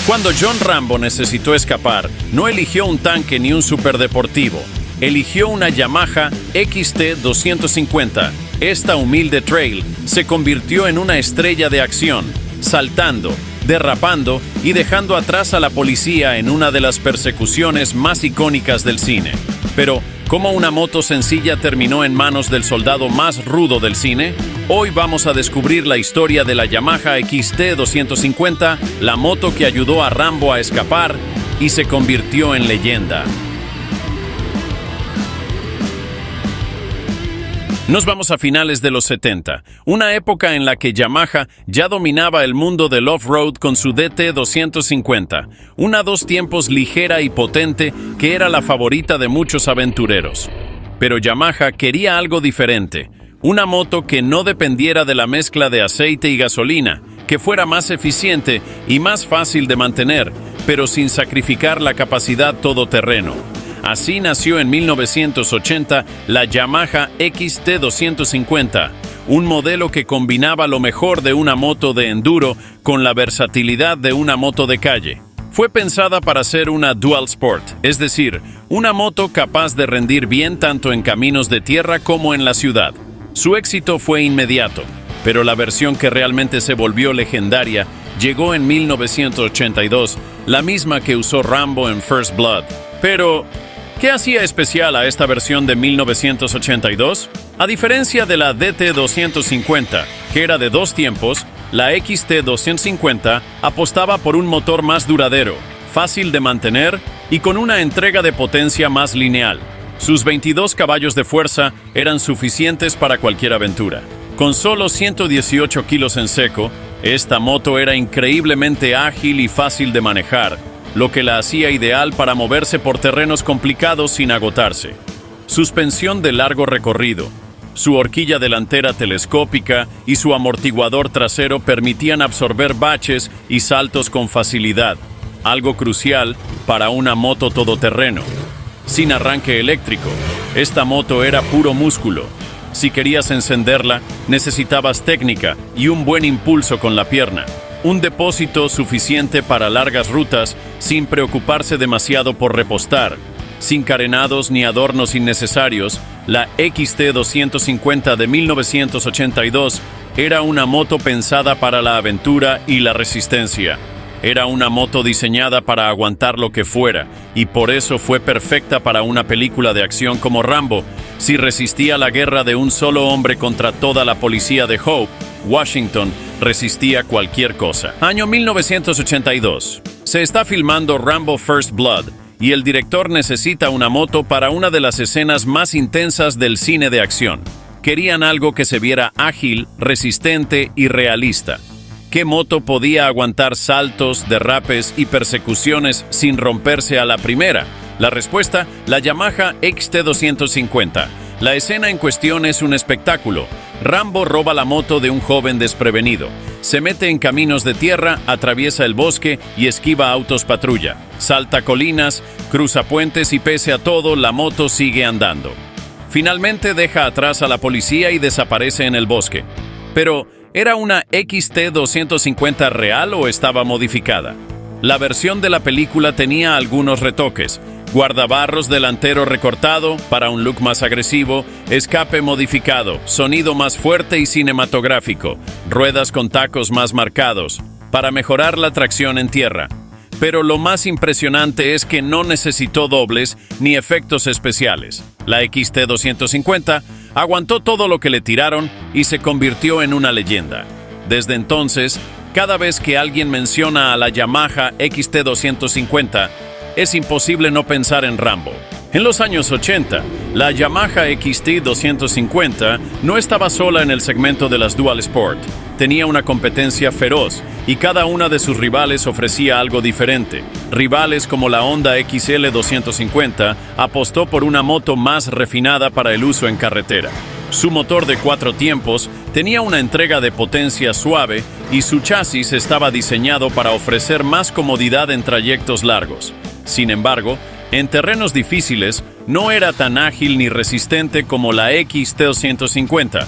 Cuando John Rambo necesitó escapar, no eligió un tanque ni un superdeportivo. Eligió una Yamaha XT250. Esta humilde trail se convirtió en una estrella de acción, saltando, derrapando y dejando atrás a la policía en una de las persecuciones más icónicas del cine. Pero, ¿cómo una moto sencilla terminó en manos del soldado más rudo del cine? Hoy vamos a descubrir la historia de la Yamaha XT250, la moto que ayudó a Rambo a escapar y se convirtió en leyenda. Nos vamos a finales de los 70, una época en la que Yamaha ya dominaba el mundo del off-road con su DT250, una dos tiempos ligera y potente que era la favorita de muchos aventureros. Pero Yamaha quería algo diferente, una moto que no dependiera de la mezcla de aceite y gasolina, que fuera más eficiente y más fácil de mantener, pero sin sacrificar la capacidad todoterreno. Así nació en 1980 la Yamaha XT250, un modelo que combinaba lo mejor de una moto de enduro con la versatilidad de una moto de calle. Fue pensada para ser una dual sport, es decir, una moto capaz de rendir bien tanto en caminos de tierra como en la ciudad. Su éxito fue inmediato, pero la versión que realmente se volvió legendaria llegó en 1982, la misma que usó Rambo en First Blood. Pero, ¿qué hacía especial a esta versión de 1982? A diferencia de la DT250, que era de dos tiempos, la XT250 apostaba por un motor más duradero, fácil de mantener y con una entrega de potencia más lineal. Sus 22 caballos de fuerza eran suficientes para cualquier aventura. Con solo 118 kilos en seco, esta moto era increíblemente ágil y fácil de manejar, lo que la hacía ideal para moverse por terrenos complicados sin agotarse. Suspensión de largo recorrido, su horquilla delantera telescópica y su amortiguador trasero permitían absorber baches y saltos con facilidad, algo crucial para una moto todoterreno. Sin arranque eléctrico, esta moto era puro músculo. Si querías encenderla, necesitabas técnica y un buen impulso con la pierna. Un depósito suficiente para largas rutas sin preocuparse demasiado por repostar. Sin carenados ni adornos innecesarios, la XT250 de 1982 era una moto pensada para la aventura y la resistencia. Era una moto diseñada para aguantar lo que fuera, y por eso fue perfecta para una película de acción como Rambo. Si resistía la guerra de un solo hombre contra toda la policía de Hope, Washington resistía cualquier cosa. Año 1982. Se está filmando Rambo First Blood, y el director necesita una moto para una de las escenas más intensas del cine de acción. Querían algo que se viera ágil, resistente y realista. ¿Qué moto podía aguantar saltos, derrapes y persecuciones sin romperse a la primera? La respuesta, la Yamaha XT250. La escena en cuestión es un espectáculo. Rambo roba la moto de un joven desprevenido. Se mete en caminos de tierra, atraviesa el bosque y esquiva autos patrulla. Salta colinas, cruza puentes y pese a todo, la moto sigue andando. Finalmente deja atrás a la policía y desaparece en el bosque. Pero, ¿era una XT250 real o estaba modificada? La versión de la película tenía algunos retoques. Guardabarros delantero recortado para un look más agresivo, escape modificado, sonido más fuerte y cinematográfico, ruedas con tacos más marcados, para mejorar la tracción en tierra. Pero lo más impresionante es que no necesitó dobles ni efectos especiales. La XT250 aguantó todo lo que le tiraron y se convirtió en una leyenda. Desde entonces, cada vez que alguien menciona a la Yamaha XT250, es imposible no pensar en Rambo. En los años 80, la Yamaha XT250 no estaba sola en el segmento de las Dual Sport. Tenía una competencia feroz y cada una de sus rivales ofrecía algo diferente. Rivales como la Honda XL250 apostó por una moto más refinada para el uso en carretera. Su motor de 4 tiempos tenía una entrega de potencia suave y su chasis estaba diseñado para ofrecer más comodidad en trayectos largos. Sin embargo, en terrenos difíciles no era tan ágil ni resistente como la XT250.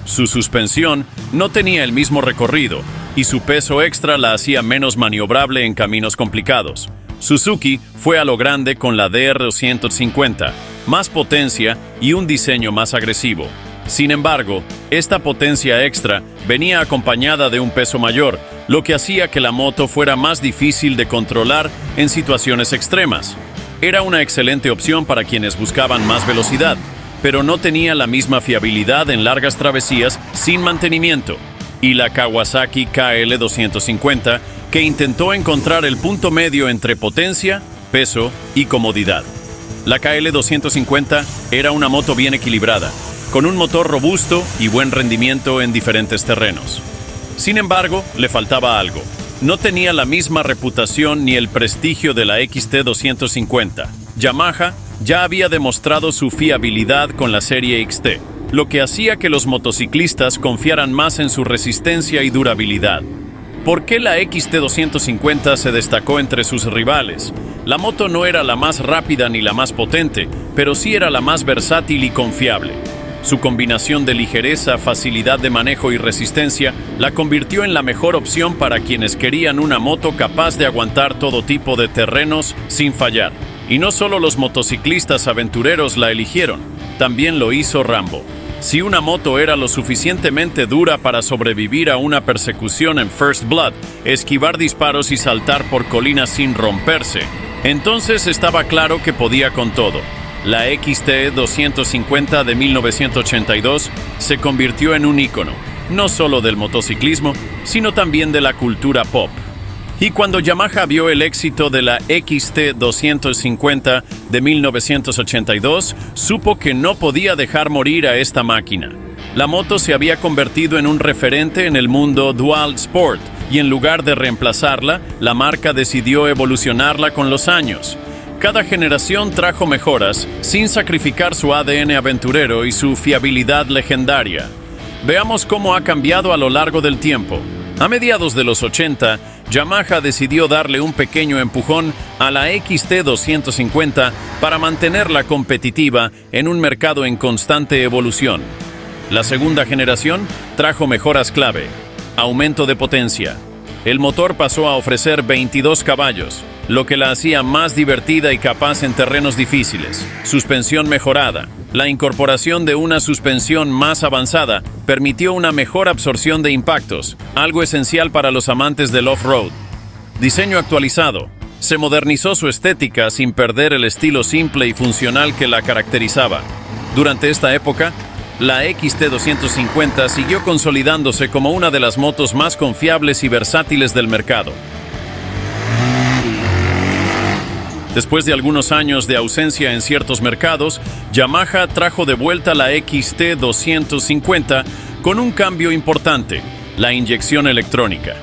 Su suspensión no tenía el mismo recorrido y su peso extra la hacía menos maniobrable en caminos complicados. Suzuki fue a lo grande con la DR250, más potencia y un diseño más agresivo. Sin embargo, esta potencia extra venía acompañada de un peso mayor, lo que hacía que la moto fuera más difícil de controlar en situaciones extremas. Era una excelente opción para quienes buscaban más velocidad, pero no tenía la misma fiabilidad en largas travesías sin mantenimiento. Y la Kawasaki KL250, que intentó encontrar el punto medio entre potencia, peso y comodidad. La KL250 era una moto bien equilibrada, con un motor robusto y buen rendimiento en diferentes terrenos. Sin embargo, le faltaba algo. No tenía la misma reputación ni el prestigio de la XT250. Yamaha ya había demostrado su fiabilidad con la serie XT, lo que hacía que los motociclistas confiaran más en su resistencia y durabilidad. ¿Por qué la XT250 se destacó entre sus rivales? La moto no era la más rápida ni la más potente, pero sí era la más versátil y confiable. Su combinación de ligereza, facilidad de manejo y resistencia la convirtió en la mejor opción para quienes querían una moto capaz de aguantar todo tipo de terrenos sin fallar. Y no solo los motociclistas aventureros la eligieron, también lo hizo Rambo. Si una moto era lo suficientemente dura para sobrevivir a una persecución en First Blood, esquivar disparos y saltar por colinas sin romperse, entonces estaba claro que podía con todo. La XT250 de 1982 se convirtió en un ícono, no solo del motociclismo, sino también de la cultura pop. Y cuando Yamaha vio el éxito de la XT250 de 1982, supo que no podía dejar morir a esta máquina. La moto se había convertido en un referente en el mundo dual sport, y en lugar de reemplazarla, la marca decidió evolucionarla con los años. Cada generación trajo mejoras, sin sacrificar su ADN aventurero y su fiabilidad legendaria. Veamos cómo ha cambiado a lo largo del tiempo. A mediados de los 80, Yamaha decidió darle un pequeño empujón a la XT250 para mantenerla competitiva en un mercado en constante evolución. La segunda generación trajo mejoras clave: aumento de potencia. El motor pasó a ofrecer 22 caballos, lo que la hacía más divertida y capaz en terrenos difíciles. Suspensión mejorada. La incorporación de una suspensión más avanzada permitió una mejor absorción de impactos, algo esencial para los amantes del off-road. Diseño actualizado. Se modernizó su estética sin perder el estilo simple y funcional que la caracterizaba. Durante esta época, la XT250 siguió consolidándose como una de las motos más confiables y versátiles del mercado. Después de algunos años de ausencia en ciertos mercados, Yamaha trajo de vuelta la XT250 con un cambio importante: la inyección electrónica.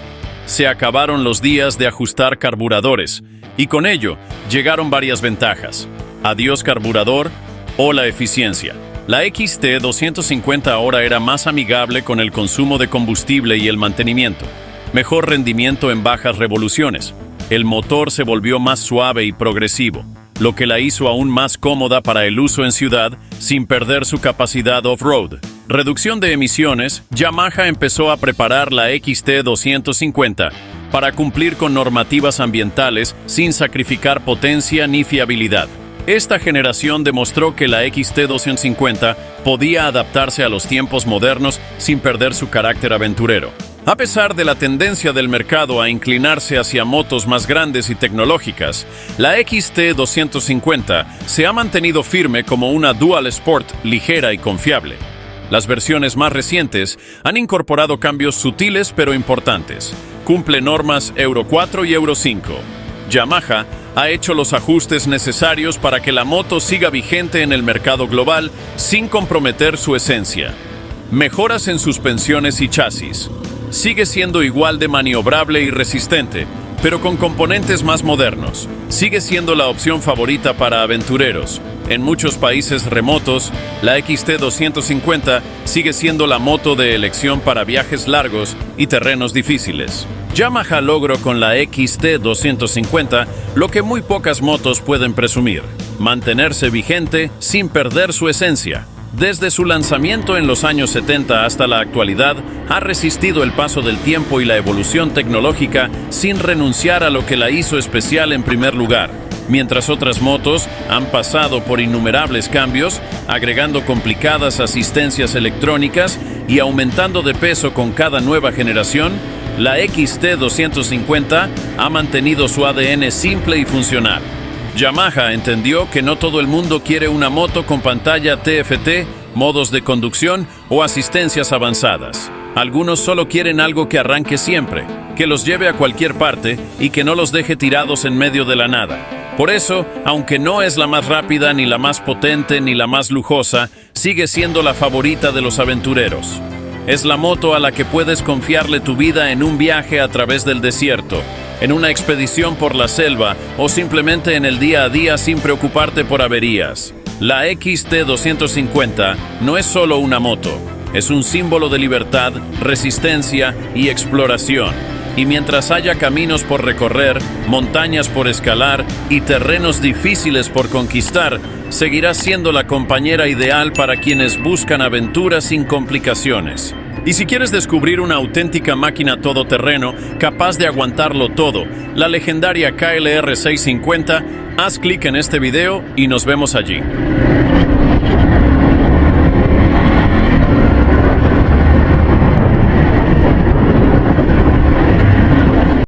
Se acabaron los días de ajustar carburadores, y con ello llegaron varias ventajas. Adiós carburador, hola eficiencia. La XT250 ahora era más amigable con el consumo de combustible y el mantenimiento. Mejor rendimiento en bajas revoluciones. El motor se volvió más suave y progresivo, lo que la hizo aún más cómoda para el uso en ciudad sin perder su capacidad off-road. Reducción de emisiones. Yamaha empezó a preparar la XT250 para cumplir con normativas ambientales sin sacrificar potencia ni fiabilidad. Esta generación demostró que la XT250 podía adaptarse a los tiempos modernos sin perder su carácter aventurero. A pesar de la tendencia del mercado a inclinarse hacia motos más grandes y tecnológicas, la XT250 se ha mantenido firme como una dual sport ligera y confiable. Las versiones más recientes han incorporado cambios sutiles pero importantes. Cumple normas Euro 4 y Euro 5. Yamaha ha hecho los ajustes necesarios para que la moto siga vigente en el mercado global sin comprometer su esencia. Mejoras en suspensiones y chasis. Sigue siendo igual de maniobrable y resistente, pero con componentes más modernos. Sigue siendo la opción favorita para aventureros. En muchos países remotos, la XT250 sigue siendo la moto de elección para viajes largos y terrenos difíciles. Yamaha logró con la XT250 lo que muy pocas motos pueden presumir: mantenerse vigente sin perder su esencia. Desde su lanzamiento en los años 70 hasta la actualidad, ha resistido el paso del tiempo y la evolución tecnológica sin renunciar a lo que la hizo especial en primer lugar. Mientras otras motos han pasado por innumerables cambios, agregando complicadas asistencias electrónicas y aumentando de peso con cada nueva generación, la XT250 ha mantenido su ADN simple y funcional. Yamaha entendió que no todo el mundo quiere una moto con pantalla TFT, modos de conducción o asistencias avanzadas. Algunos solo quieren algo que arranque siempre, que los lleve a cualquier parte y que no los deje tirados en medio de la nada. Por eso, aunque no es la más rápida, ni la más potente, ni la más lujosa, sigue siendo la favorita de los aventureros. Es la moto a la que puedes confiarle tu vida en un viaje a través del desierto, en una expedición por la selva o simplemente en el día a día sin preocuparte por averías. La XT250 no es solo una moto, es un símbolo de libertad, resistencia y exploración. Y mientras haya caminos por recorrer, montañas por escalar y terrenos difíciles por conquistar, seguirá siendo la compañera ideal para quienes buscan aventuras sin complicaciones. Y si quieres descubrir una auténtica máquina todoterreno capaz de aguantarlo todo, la legendaria KLR 650, haz clic en este video y nos vemos allí.